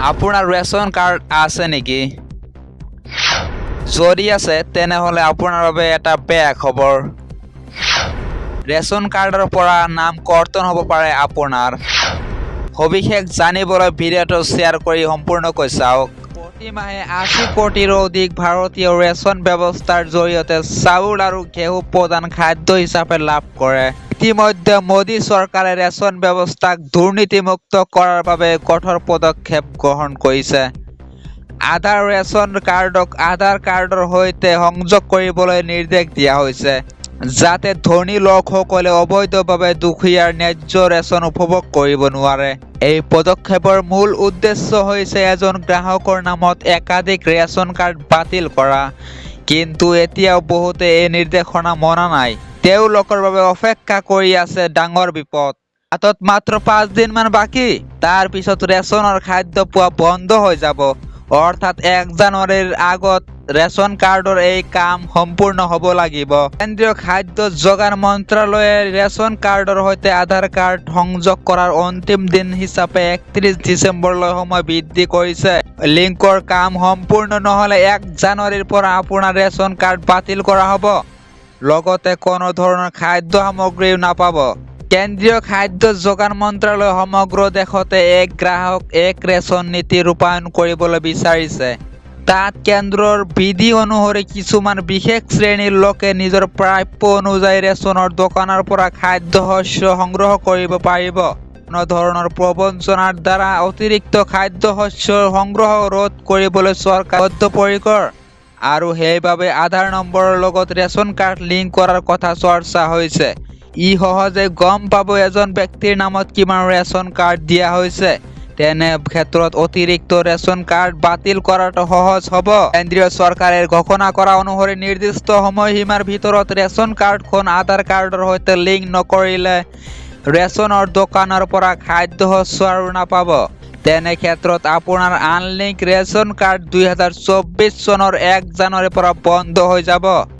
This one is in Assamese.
আপোনাৰ ৰেচন কাৰ্ড আছে নেকি? যদি আছে তেনেহ'লে আপোনাৰ বাবে এটা বেয়া খবৰ। ৰেচন কাৰ্ডৰ পৰা নাম কৰ্তন হ'ব পাৰে আপোনাৰ। সবিশেষ জানিবলৈ ভিডিঅ'টো শ্বেয়াৰ কৰি সম্পূৰ্ণকৈ চাওক। প্ৰতি মাহে 80 কোটিৰো অধিক ভাৰতীয় ৰেচন ব্যৱস্থাৰ জৰিয়তে চাউল আৰু ঘেঁহু প্ৰধান খাদ্য হিচাপে লাভ কৰে। ইতিমধ্যে মোদী চৰকাৰে ৰেচন ব্যৱস্থাক দুৰ্নীতিমুক্ত কৰাৰ বাবে কঠোৰ পদক্ষেপ গ্ৰহণ কৰিছে। আধাৰ ৰেচন কাৰ্ডক আধাৰ কাৰ্ডৰ সৈতে সংযোগ কৰিবলৈ নিৰ্দেশ দিয়া হৈছে, যাতে ধনী লোকসকলে অবৈধভাৱে দুখীয়াৰ ন্যায্য ৰেচন উপভোগ কৰিব নোৱাৰে। এই পদক্ষেপৰ মূল উদ্দেশ্য হৈছে এজন গ্ৰাহকৰ নামত একাধিক ৰেচন কাৰ্ড বাতিল কৰা। কিন্তু এতিয়াও বহুতে এই নিৰ্দেশনা মনা নাই। তেওঁলোকৰ বাবে অপেক্ষা কৰি আছে ডাঙৰ বিপদ। হাতত মাত্ৰ 5 দিনমান বাকী, তাৰ পিছত ৰেচনৰ খাদ্য পোৱা বন্ধ হৈ যাব। অৰ্থাৎ 1 জানুৱাৰীৰ আগত ৰেচন কাৰ্ডৰ এই কাম সম্পূৰ্ণ হ'ব লাগিব। কেন্দ্ৰীয় খাদ্য যোগান মন্ত্ৰালয়ে ৰেচন কাৰ্ডৰ সৈতে আধাৰ কাৰ্ড সংযোগ কৰাৰ অন্তিম দিন হিচাপে 31 ডিচেম্বৰলৈ সময় বৃদ্ধি কৰিছে। লিংকৰ কাম সম্পূৰ্ণ নহ'লে 1 জানুৱাৰীৰ পৰা আপোনাৰ ৰেচন কাৰ্ড বাতিল কৰা হ'ব। লগতে কোনো ধৰণৰ খাদ্য সামগ্ৰীও নাপাব। কেন্দ্ৰীয় খাদ্য যোগান মন্ত্ৰালয়ে সমগ্ৰ দেশতে এক গ্ৰাহক এক ৰেচন নীতি ৰূপায়ণ কৰিবলৈ বিচাৰিছে। তাত কেন্দ্ৰৰ বিধি অনুসৰি কিছুমান বিশেষ শ্ৰেণীৰ লোকে নিজৰ প্ৰাপ্য অনুযায়ী ৰেচনৰ দোকানৰ পৰা খাদ্যশস্য সংগ্ৰহ কৰিব পাৰিব। কোনো ধৰণৰ প্ৰবঞ্চনাৰ দ্বাৰা অতিৰিক্ত খাদ্যশস্য সংগ্ৰহ ৰোধ কৰিবলৈ চৰকাৰ বদ্ধপৰিকৰ। আৰু সেইবাবে আধাৰ নম্বৰৰ লগত ৰেচন কাৰ্ড লিংক কৰাৰ কথা চৰ্চা হৈছে। ই সহজে গম পাব এজন ব্যক্তিৰ নামত কিমান ৰেচন কাৰ্ড দিয়া হৈছে। তেনে ক্ষেত্ৰত অতিৰিক্ত ৰেচন কাৰ্ড বাতিল কৰাটো সহজ হ'ব। কেন্দ্ৰীয় চৰকাৰে ঘোষণা কৰা অনুসৰি নিৰ্দিষ্ট সময়সীমাৰ ভিতৰত ৰেচন কাৰ্ডখন আধাৰ কাৰ্ডৰ সৈতে লিংক নকৰিলে ৰেচনৰ দোকানৰ পৰা খাদ্যশস্য আৰু নাপাব। তেনে ক্ষেত্ৰত আপোনাৰ আনলিংক ৰেচন কাৰ্ড 2024 চনৰ 1 জানুৱাৰীৰ পৰা বন্ধ হৈ যাব।